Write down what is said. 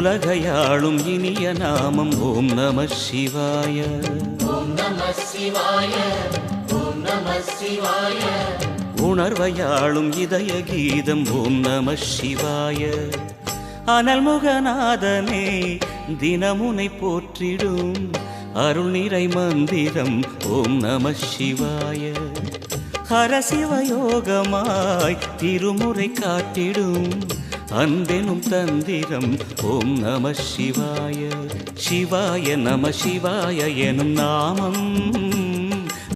உலகையாளும் இனிய நாமம் ஓம் நம சிவாய. ஓம் நம சிவாய. ஓம் நம சிவாய. உணர்வையாளும் இதய கீதம் ஓம் நம சிவாய. அனல்முகநாதனே தினமுனை போற்றிடும் அருள் நிறை மந்திரம் ஓம் நம சிவாய. ஹரசிவயோகமாய் திருமுறை காட்டிடும் அன்பெனும் தந்திரம் ஓம் நம சிவாய. சிவாய நம சிவாய எனும் நாமம்